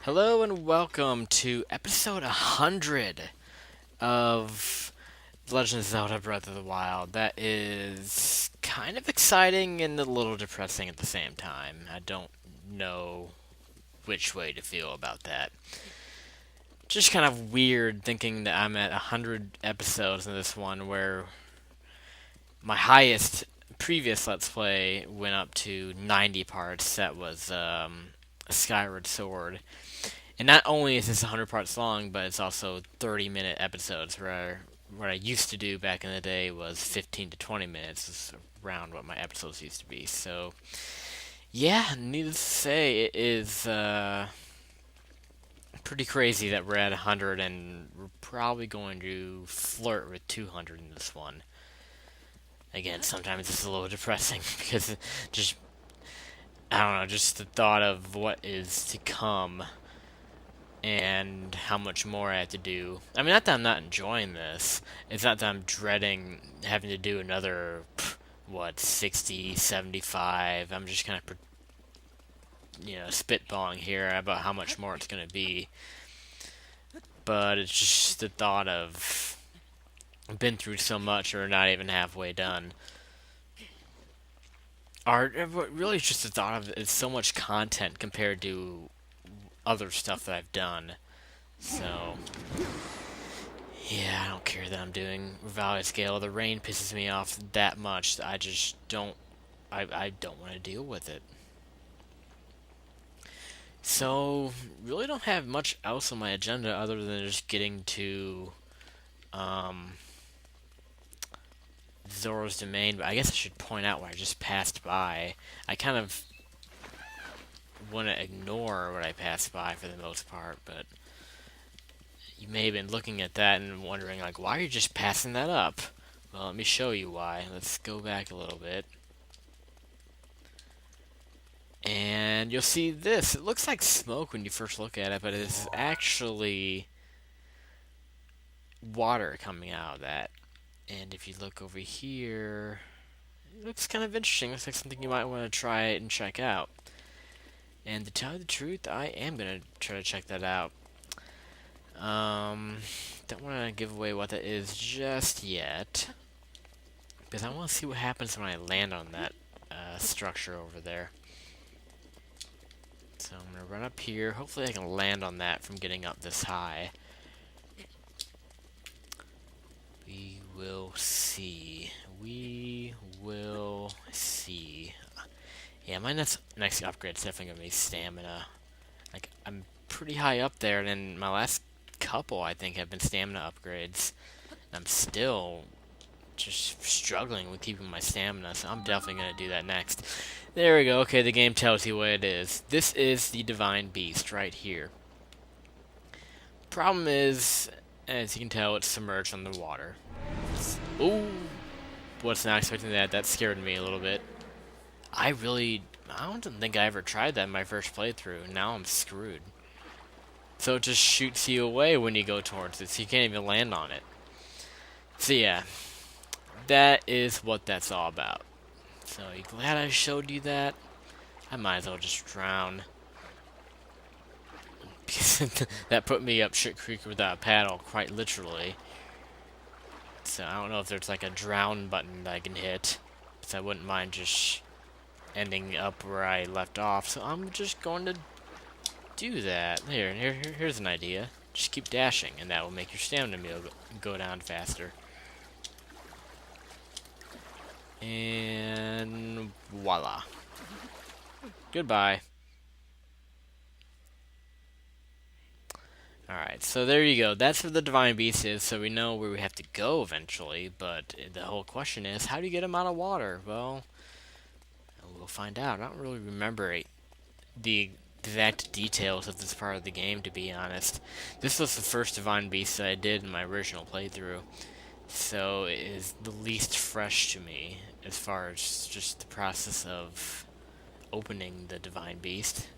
Hello and welcome to episode 100 of The Legend of Zelda Breath of the Wild. That is kind of exciting and a little depressing at the same time. I don't know which way to feel about that. Just kind of weird thinking that I'm at 100 episodes in this one where my highest previous Let's Play went up to 90 parts. That was Skyward Sword. And not only is this 100 parts long, but it's also 30-minute episodes, where what I used to do back in the day was 15 to 20 minutes, is around what my episodes used to be. So, yeah, needless to say, it is pretty crazy that we're at 100, and we're probably going to flirt with 200 in this one. Again, sometimes it's a little depressing, because just, I don't know, just the thought of what is to come and how much more I have to do. I mean, not that I'm not enjoying this. It's not that I'm dreading having to do another, 60, 75. I'm just kind of, spitballing here about how much more it's going to be. But it's just the thought of I've been through so much or not even halfway done. Really, it's just the thought of it's so much content compared to other stuff that I've done. So, yeah, I don't care that I'm doing Valley Scale. The rain pisses me off that much that I just don't. I don't want to deal with it. So, really don't have much else on my agenda other than just getting to um, Zora's Domain. But I guess I should point out where I just passed by. I kind of want to ignore what I passed by for the most part, but you may have been looking at that and wondering, like, why are you just passing that up? Well, let me show you why. Let's go back a little bit. And you'll see this. It looks like smoke when you first look at it, but it's actually water coming out of that. And if you look over here, it looks kind of interesting. Looks like something you might want to try it and check out. And to tell you the truth, I am going to try to check that out. Don't want to give away what that is just yet, because I want to see what happens when I land on that structure over there. So I'm going to run up here. Hopefully I can land on that from getting up this high. We will see. We will see. Yeah, my next upgrade is definitely going to be stamina. Like, I'm pretty high up there, and then my last couple, I think, have been stamina upgrades. I'm still just struggling with keeping my stamina, so I'm definitely going to do that next. There we go. Okay, the game tells you what it is. This is the Divine Beast right here. Problem is, as you can tell, it's submerged underwater. Ooh, was not expecting that. That scared me a little bit. I don't think I ever tried that in my first playthrough. Now I'm screwed. So it just shoots you away when you go towards it, so you can't even land on it. So yeah, that is what that's all about. So you glad I showed you that? I might as well just drown. Because that put me up shit creek without a paddle, quite literally. So I don't know if there's like a drown button that I can hit. So I wouldn't mind just ending up where I left off. So I'm just going to do that. Here's an idea. Just keep dashing, and that will make your stamina meter go down faster. And voila. Goodbye. Alright, so there you go. That's where the Divine Beast is, so we know where we have to go eventually, but the whole question is, how do you get him out of water? Well, we'll find out. I don't really remember the exact details of this part of the game, to be honest. This was the first Divine Beast that I did in my original playthrough, so it is the least fresh to me as far as just the process of opening the Divine Beast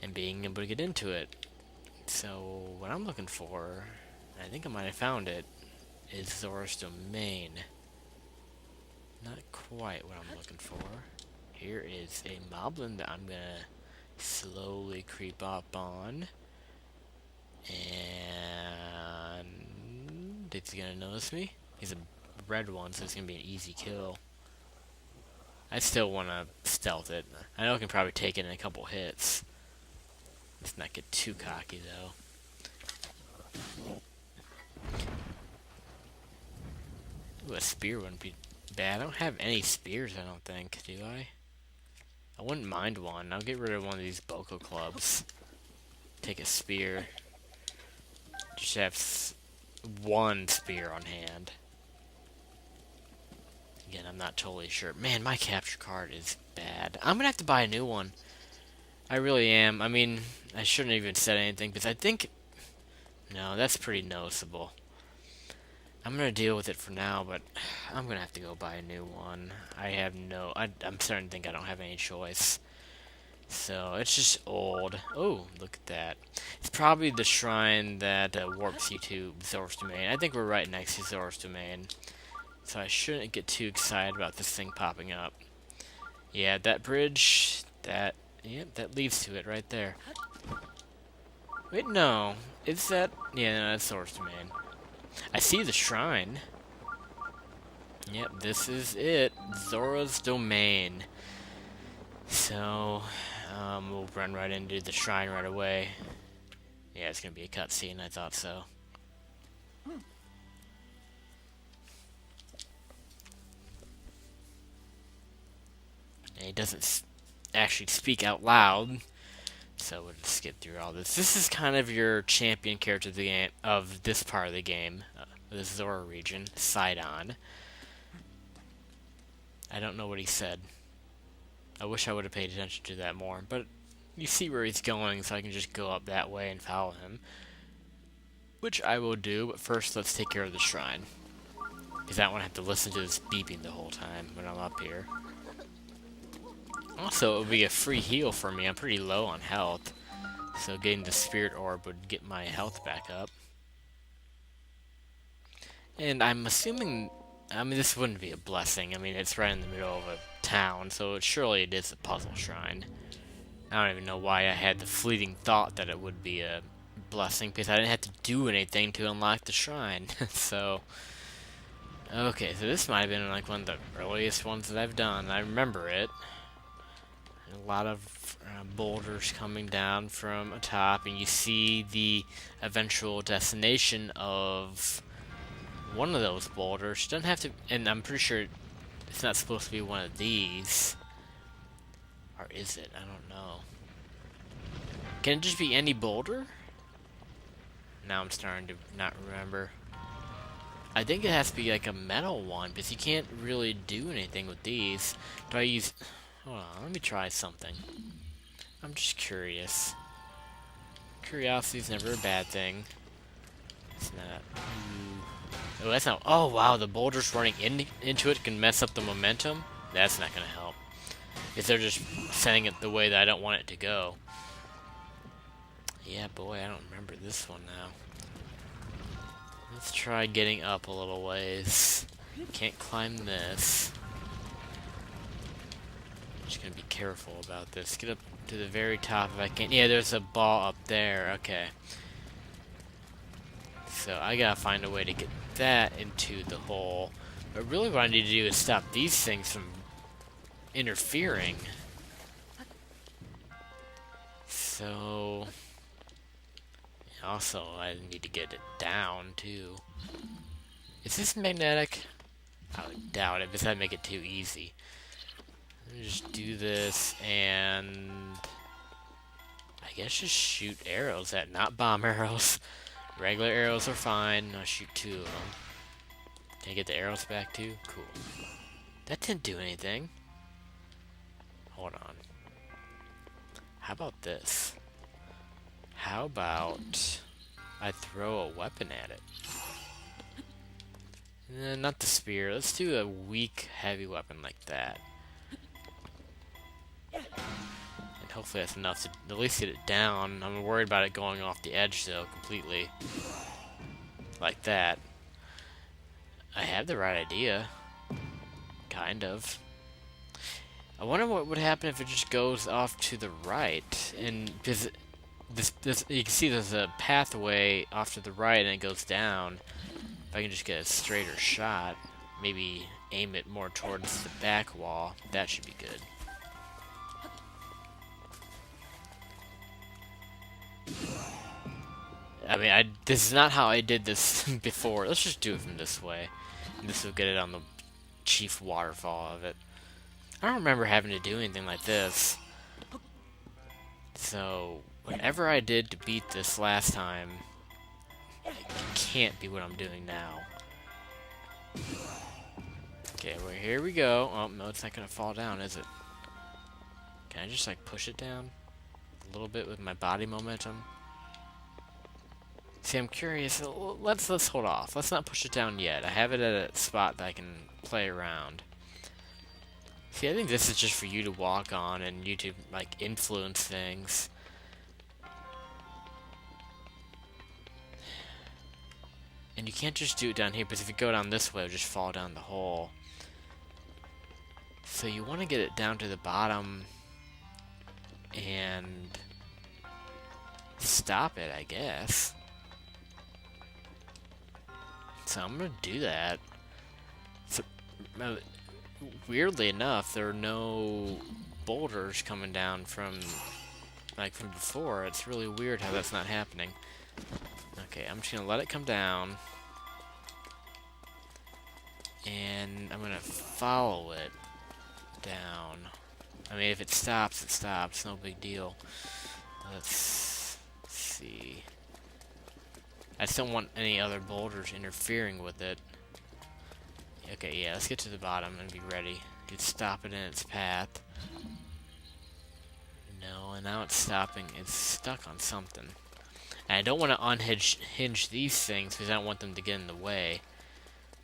and being able to get into it. So what I'm looking for, I think I might have found it, is Zora's Domain. Not quite what I'm looking for. Here is a moblin that I'm gonna slowly creep up on. And is he gonna notice me? He's a red one, so it's gonna be an easy kill. I still wanna stealth it. I know I can probably take it in a couple hits. Let's not get too cocky though. Ooh, a spear wouldn't be bad. I don't have any spears, I don't think, do I? I wouldn't mind one. I'll get rid of one of these Boko clubs. Take a spear. Just have one spear on hand. Again, I'm not totally sure. Man, my capture card is bad. I'm gonna have to buy a new one. I really am. I mean, I shouldn't have even said anything, because I think... No, that's pretty noticeable. I'm gonna deal with it for now, but I'm gonna have to go buy a new one. I'm starting to think I don't have any choice. So, it's just old. Oh, look at that. It's probably the shrine that warps you to Zora's domain. I think we're right next to Zora's domain. So I shouldn't get too excited about this thing popping up. Yeah, that bridge, that leads to it right there. Wait, no. Is that... Yeah, no, that's Zora's domain. I see the shrine. Yep, this is it. Zora's domain. So, we'll run right into the shrine right away. Yeah, it's gonna be a cutscene, I thought so. And he doesn't actually speak out loud, so we'll just skip through all this. This is kind of your champion character of the game, of this part of the game, the Zora region, Sidon. I don't know what he said. I wish I would have paid attention to that more, but you see where he's going, so I can just go up that way and follow him. Which I will do, but first let's take care of the shrine. Because I don't want to have to listen to this beeping the whole time when I'm up here. Also, it would be a free heal for me. I'm pretty low on health. So getting the spirit orb would get my health back up. And I'm assuming... I mean, this wouldn't be a blessing. I mean, it's right in the middle of a town, so surely it is a puzzle shrine. I don't even know why I had the fleeting thought that it would be a blessing, because I didn't have to do anything to unlock the shrine. So... Okay, so this might have been like one of the earliest ones that I've done. I remember it. A lot of boulders coming down from atop, and you see the eventual destination of one of those boulders. Doesn't have to, and I'm pretty sure it's not supposed to be one of these. Or is it? I don't know. Can it just be any boulder? Now I'm starting to not remember. I think it has to be like a metal one, because you can't really do anything with these. Do I use... Hold on, let me try something. I'm just curious. Curiosity's never a bad thing. It's not... Oh, that's not... Oh, wow, the boulders running into it can mess up the momentum? That's not gonna help. If they're just sending it the way that I don't want it to go. Yeah, boy, I don't remember this one now. Let's try getting up a little ways. Can't climb this. Just gonna be careful about this. Get up to the very top if I can. Yeah, there's a ball up there. Okay. So I gotta find a way to get that into the hole. But really what I need to do is stop these things from interfering. So... Also, I need to get it down, too. Is this magnetic? I would doubt it, because I'd make it too easy. Let me just do this, and... I guess just shoot arrows at, not bomb arrows. Regular arrows are fine. I'll shoot 2 of them. Can I get the arrows back, too? Cool. That didn't do anything. Hold on. How about this? How about I throw a weapon at it? Not the spear. Let's do a weak, heavy weapon like that. And hopefully that's enough to at least get it down. I'm worried about it going off the edge, though, completely. Like that. I have the right idea. Kind of. I wonder what would happen if it just goes off to the right. And because this you can see there's a pathway off to the right and it goes down. If I can just get a straighter shot, maybe aim it more towards the back wall, that should be good. I mean, this is not how I did this before. Let's just do it from this way. And this will get it on the chief waterfall of it. I don't remember having to do anything like this. So, whatever I did to beat this last time, it can't be what I'm doing now. Okay, well, here we go. Oh, no, it's not gonna fall down, is it? Can I just, like, push it down a little bit with my body momentum? See, I'm curious. Let's hold off. Let's not push it down yet. I have it at a spot that I can play around. See, I think this is just for you to walk on and you to, like, influence things. And you can't just do it down here, because if you go down this way, it'll just fall down the hole. So you want to get it down to the bottom and stop it, I guess. So I'm going to do that. So, weirdly enough, there are no boulders coming down from before. It's really weird how that's not happening. Okay, I'm just gonna let it come down, and I'm gonna follow it down. I mean, if it stops, it stops. No big deal. Let's see. I just don't want any other boulders interfering with it. Okay, yeah, let's get to the bottom and be ready. Just stop it in its path. No, and now it's stopping. It's stuck on something. And I don't want to hinge these things because I don't want them to get in the way.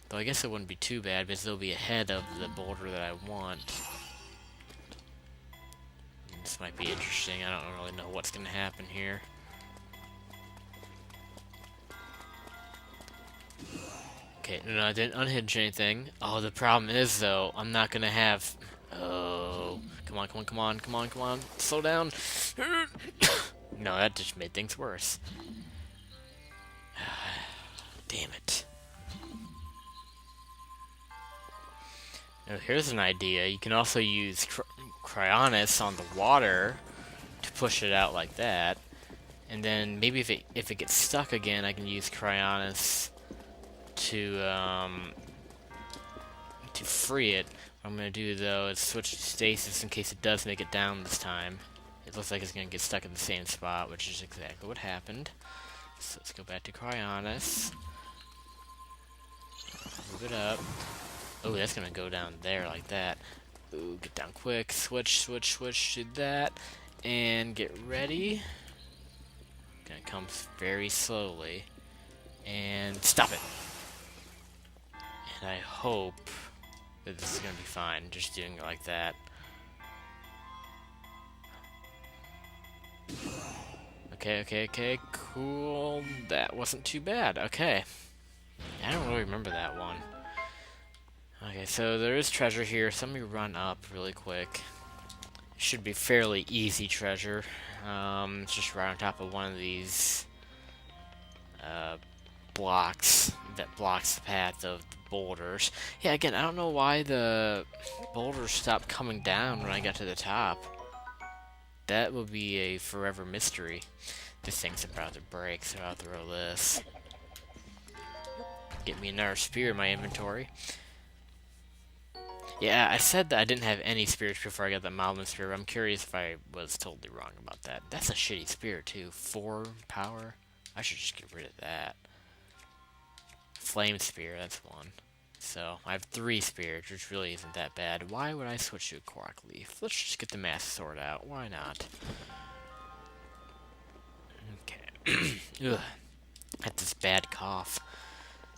Though I guess it wouldn't be too bad because they'll be ahead of the boulder that I want. This might be interesting. I don't really know what's going to happen here. Okay, no, I didn't unhinge anything. Oh, the problem is, though, I'm not gonna have... Oh, come on, come on, come on, come on, come on. Slow down. No, that just made things worse. Damn it. Now, here's an idea. You can also use Cryonis on the water to push it out like that. And then maybe if it gets stuck again, I can use Cryonis to free it. What I'm gonna do though is switch to stasis in case it does make it down this time. It looks like it's gonna get stuck in the same spot, which is exactly what happened. So let's go back to Cryonis. Move it up. Oh, that's gonna go down there like that. Ooh, get down quick. Switch, switch, switch to that, and get ready. Gonna come very slowly, and stop it. And I hope that this is gonna be fine, just doing it like that. Okay, okay, okay, cool. That wasn't too bad. Okay. I don't really remember that one. Okay, so there is treasure here, so let me run up really quick. It should be fairly easy treasure. It's just right on top of one of these blocks that blocks the path of the boulders. Yeah, again, I don't know why the boulders stopped coming down when I got to the top. That will be a forever mystery. This thing's about to break, so I'll throw this. Get me another spear in my inventory. Yeah, I said that I didn't have any spears before I got the Moblin spear. I'm curious if I was totally wrong about that. That's a shitty spear, too. 4 power? I should just get rid of that. Flame spear, that's one. So, I have 3 spears, which really isn't that bad. Why would I switch to a Korok leaf? Let's just get the Master Sword out. Why not? Okay. Ugh. I had this bad cough.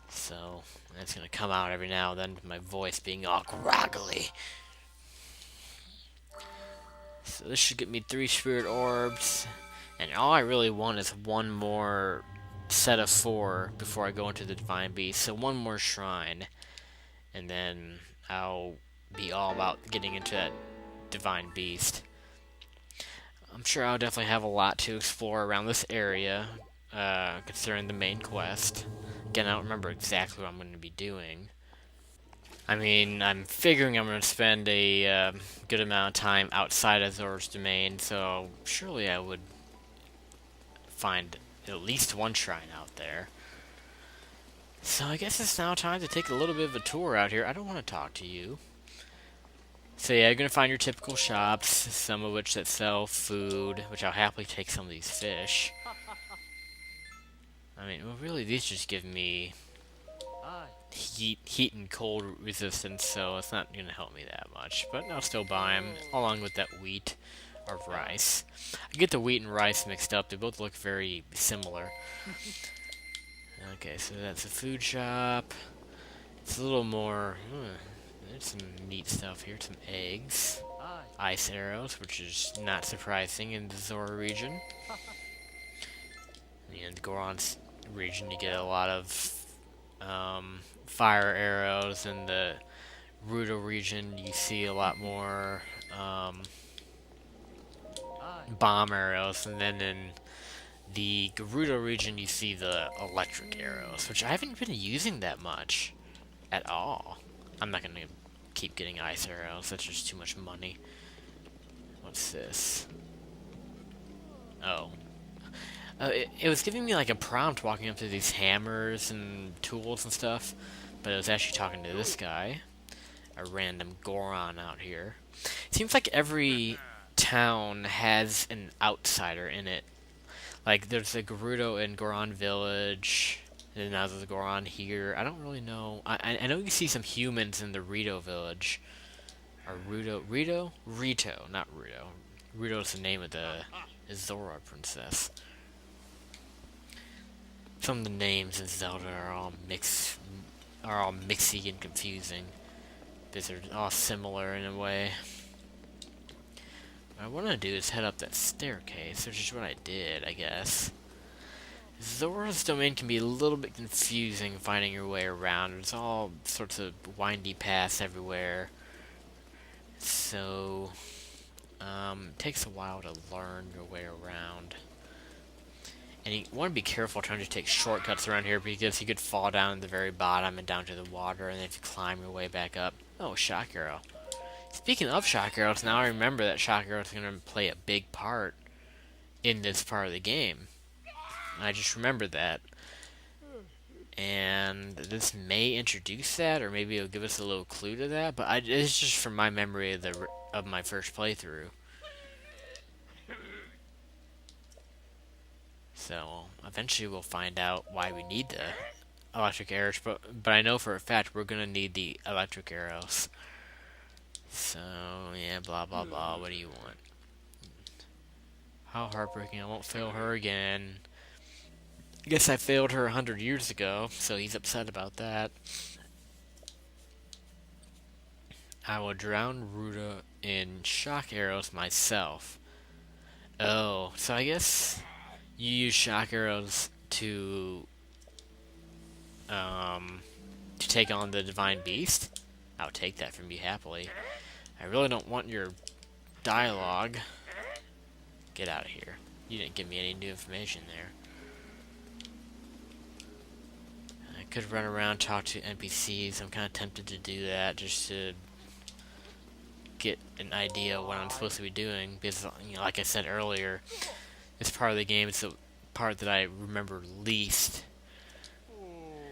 So, that's gonna come out every now and then with my voice being all groggly. So this should get me 3 spirit orbs. And all I really want is one more set of 4 before I go into the Divine Beast. So one more shrine. And then I'll be all about getting into that Divine Beast. I'm sure I'll definitely have a lot to explore around this area, considering the main quest. Again, I don't remember exactly what I'm going to be doing. I mean, I'm figuring I'm going to spend a good amount of time outside of Zora's domain, so surely I would find at least one shrine out there. So I guess it's now time to take a little bit of a tour out here. I don't want to talk to you. So yeah, you're going to find your typical shops, some of which that sell food, which I'll happily take some of these fish. I mean, well, really, these just give me heat and cold resistance, so it's not going to help me that much. But I'll still buy them, along with that wheat or rice. I get the wheat and rice mixed up. They both look very similar. Okay, so that's a food shop. It's a little more... there's some neat stuff here. Some eggs. Ice arrows, which is not surprising in the Zora region. In the Goron region, you get a lot of fire arrows. In the Rudo region, you see a lot more bomb arrows. And then in the Gerudo region, you see the electric arrows, which I haven't been using that much at all. I'm not going to keep getting ice arrows. That's just too much money. What's this? Oh. It was giving me like a prompt walking up to these hammers and tools and stuff, but it was actually talking to this guy, a random Goron out here. It seems like every town has an outsider in it. Like there's a Gerudo in Goron Village, and now there's a Goron here. I don't really know. I know you see some humans in the Rito Village. Or Rito, not Rudo. Rudo's the name of the Zora princess. Some of the names in Zelda are all mixy and confusing. Because they're all similar in a way. What I want to do is head up that staircase, which is what I did, I guess. Zora's domain can be a little bit confusing finding your way around. There's all sorts of windy paths everywhere. So, it takes a while to learn your way around. And you want to be careful trying to take shortcuts around here because you could fall down at the very bottom and down to the water, and then if you climb your way back up. Oh, shock arrow. Speaking of shock arrows, now I remember that shock arrows are going to play a big part in this part of the game. I just remembered that. And this may introduce that, or maybe it'll give us a little clue to that, but it's just from my memory of my first playthrough. So, eventually we'll find out why we need the electric arrows, but I know for a fact we're going to need the electric arrows. So, yeah, blah, blah, blah. What do you want? How heartbreaking. I won't fail her again. I guess I failed her 100 years ago, so he's upset about that. I will drown Ruda in shock arrows myself. Oh, so I guess you use shock arrows to take on the divine beast? I'll take that from you happily. I really don't want your dialogue. Get out of here. You didn't give me any new information there. I could run around, talk to NPCs. I'm kind of tempted to do that just to get an idea of what I'm supposed to be doing. Because, like I said earlier, this part of the game is the part that I remember least.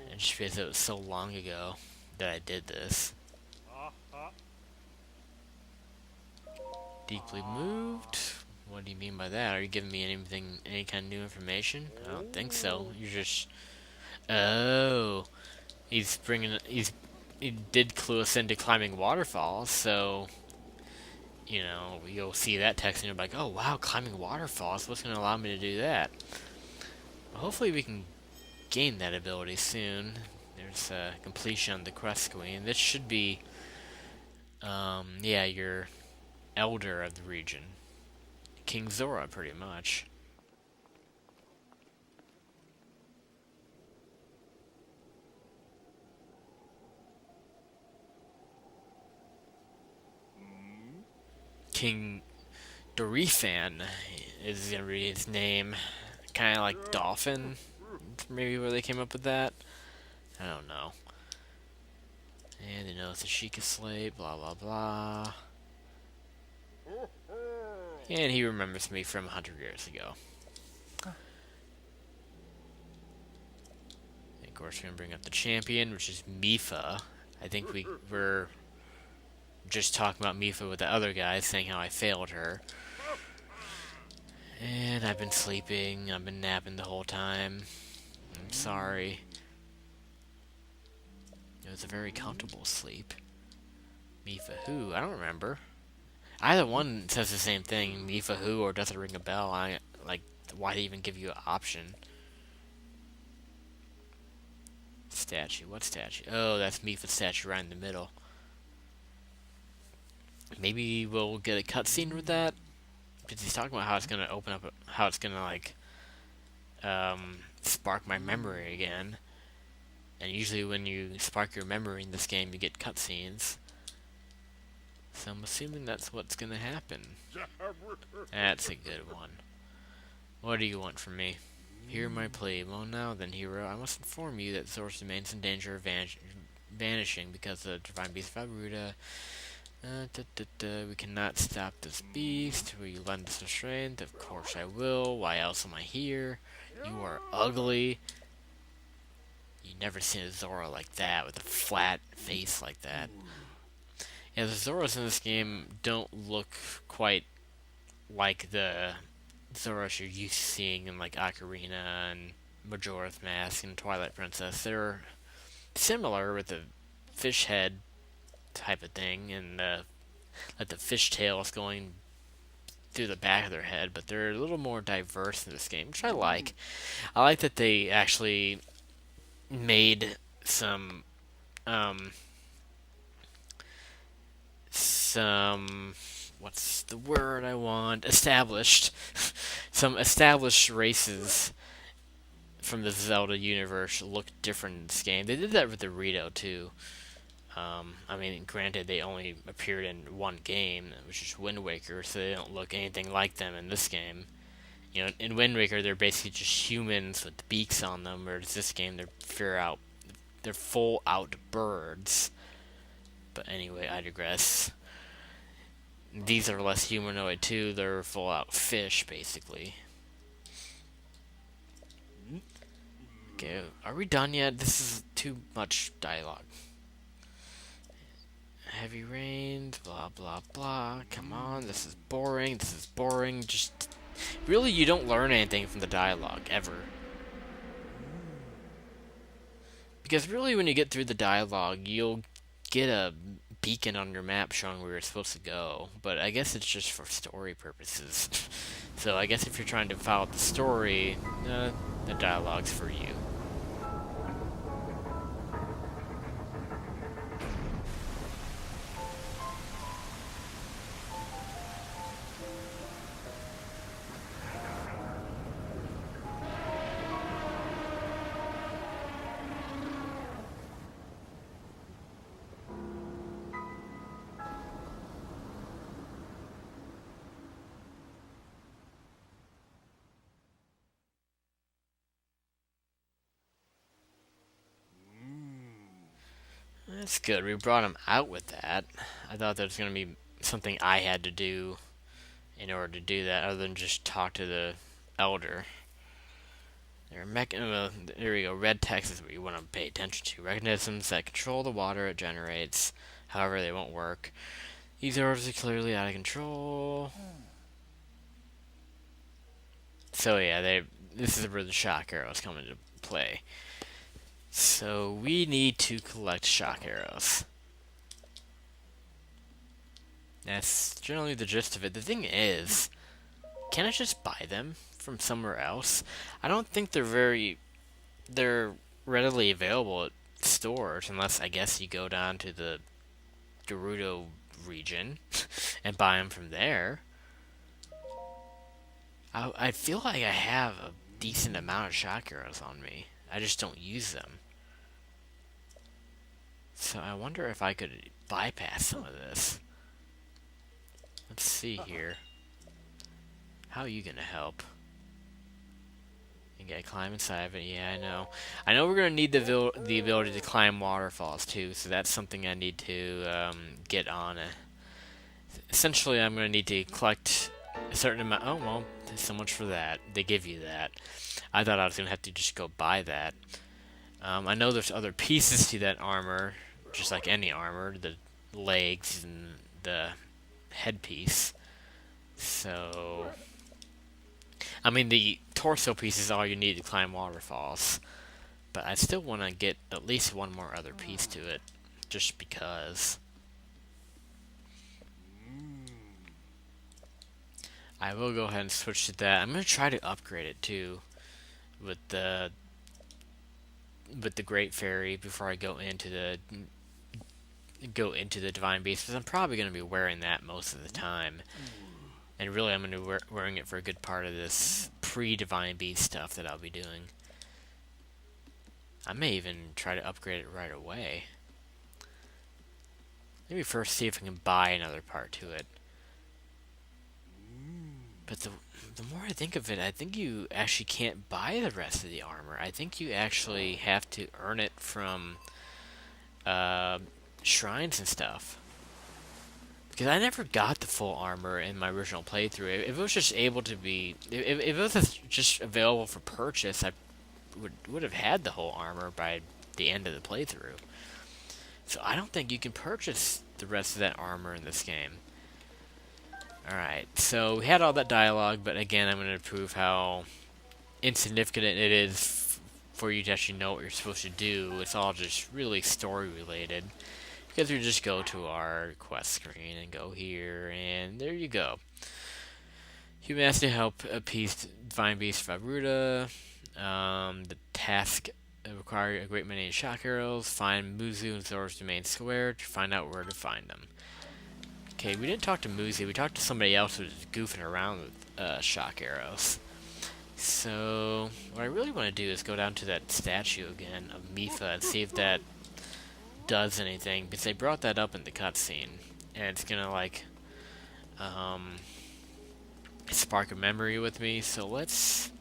And just because it was so long ago that I did this. Deeply moved? What do you mean by that? Are you giving me any kind of new information? I don't think so. You're just... Oh. He did clue us into climbing waterfalls, so... you'll see that text and you'll be like, oh wow, climbing waterfalls, what's going to allow me to do that? Well, hopefully we can gain that ability soon. There's completion on the Kruskal II. This should be, yeah, your elder of the region. King Zora, pretty much. King Dorifan is gonna be his name. Kind of like Dolphin, maybe where they came up with that. I don't know. And you know it's a Sheikah slave, blah blah blah. And he remembers me from 100 years ago. And of course, we're gonna bring up the champion, which is Mifa. I think we were just talking about Mifa with the other guy, saying how I failed her. And I've been sleeping, I've been napping the whole time. I'm sorry. It was a very comfortable sleep. Mifa who? I don't remember. Either one says the same thing, Mifa who or does it ring a bell? I like why they even give you an option? Statue, what statue? Oh, that's Mifa's statue right in the middle. Maybe we'll get a cutscene with that? Because he's talking about how it's gonna open up, how it's gonna like spark my memory again. And usually when you spark your memory in this game, you get cutscenes. So I'm assuming that's what's gonna happen. That's a good one. What do you want from me? Hear my plea. Well now then, hero, I must inform you that Zora remains in danger of vanishing because the divine beast Vibruta. We cannot stop this beast. Will you lend us restraint? Of course I will. Why else am I here? You are ugly. You never seen a Zora like that, with a flat face like that. Yeah, the Zoras in this game don't look quite like the Zoras you're used to seeing in like Ocarina and Majora's Mask and Twilight Princess. They're similar with the fish head type of thing and like the fish tails going through the back of their head, but they're a little more diverse in this game, which I like. I like that they actually made some what's the word I want? Established some established races from the Zelda universe look different in this game. They did that with the Rito too. I mean, granted, they only appeared in one game, which is Wind Waker, so they don't look anything like them in this game. You know, in Wind Waker, they're basically just humans with beaks on them, whereas this game, they're full out birds. But anyway, I digress. These are less humanoid too. They're full out fish, basically. Okay, are we done yet? This is too much dialogue. Heavy rain, blah blah blah. Come on, this is boring. This is boring. Just really, you don't learn anything from the dialogue ever. Because really, when you get through the dialogue, you'll get a beacon on your map showing where you're supposed to go. But I guess it's just for story purposes. So I guess if you're trying to follow the story, the dialogue's for you. That's good. We brought him out with that. I thought there was going to be something I had to do in order to do that, other than just talk to the elder. There we go. Red text is what you want to pay attention to. Mechanisms that control the water it generates. However, they won't work. These orders are clearly out of control. So yeah, this is where the shock arrows come into play. So we need to collect shock arrows. That's generally the gist of it. The thing is, can I just buy them from somewhere else? I don't think they're readily available at stores, unless I guess you go down to the Gerudo region and buy them from there. I feel like I have a decent amount of shock arrows on me. I just don't use them. So I wonder if I could bypass some of this. Let's see here. How are you gonna help? You gotta climb inside of it. Yeah, I know. I know we're gonna need the ability to climb waterfalls too, so that's something I need to get on. Essentially, I'm gonna need to collect a certain amount. Oh well, so much for that. They give you that. I thought I was gonna have to just go buy that. I know there's other pieces to that armor, just like any armor, the legs and the headpiece. So, I mean, the torso piece is all you need to climb waterfalls. But I still want to get at least one more other piece to it, just because. I will go ahead and switch to that. I'm gonna try to upgrade it too, with the Great Fairy before I go into the Divine Beast, because I'm probably gonna be wearing that most of the time. And really, I'm gonna be wearing it for a good part of this pre-Divine Beast stuff that I'll be doing. I may even try to upgrade it right away. Maybe first see if I can buy another part to it. But the more I think of it, I think you actually can't buy the rest of the armor. I think you actually have to earn it from shrines and stuff. Because I never got the full armor in my original playthrough. If it was just able to be, if it was just available for purchase, I would have had the whole armor by the end of the playthrough. So I don't think you can purchase the rest of that armor in this game. Alright, so we had all that dialogue, but again, I'm going to prove how insignificant it is for you to actually know what you're supposed to do. It's all just really story related. Because we just go to our quest screen and go here, and there you go. Human has to help appease Divine Beast Vibruta. The task require a great many shock arrows. Find Muzu and Zora's domain square to find out where to find them. Okay, we didn't talk to Muzi. We talked to somebody else who was goofing around with shock arrows. So, what I really want to do is go down to that statue again of Mipha and see if that does anything, because they brought that up in the cutscene, and it's gonna like spark a memory with me. So let's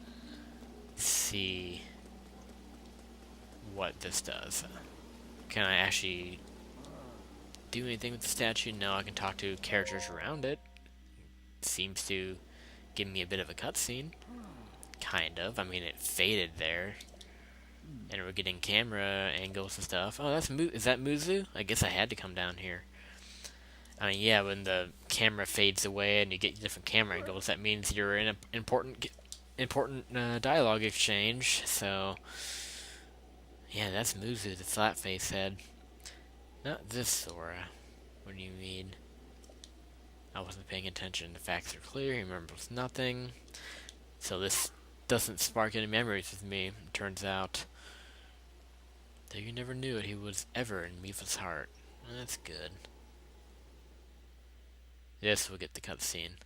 see what this does. Can I actually do anything with the statue? No, I can talk to characters around it. Seems to give me a bit of a cutscene. Kind of. I mean, it faded there. And we're getting camera angles and stuff. Oh, is that Muzu? I guess I had to come down here. I mean, yeah, when the camera fades away and you get different camera angles, that means you're in an important dialogue exchange. So, yeah, that's Muzu, the flat face head. Not this Zora. What do you mean? I wasn't paying attention. The facts are clear. He remembers nothing. So this doesn't spark any memories with me. It turns out that you never knew it. He was ever in Mipha's heart. That's good. This will get the cutscene.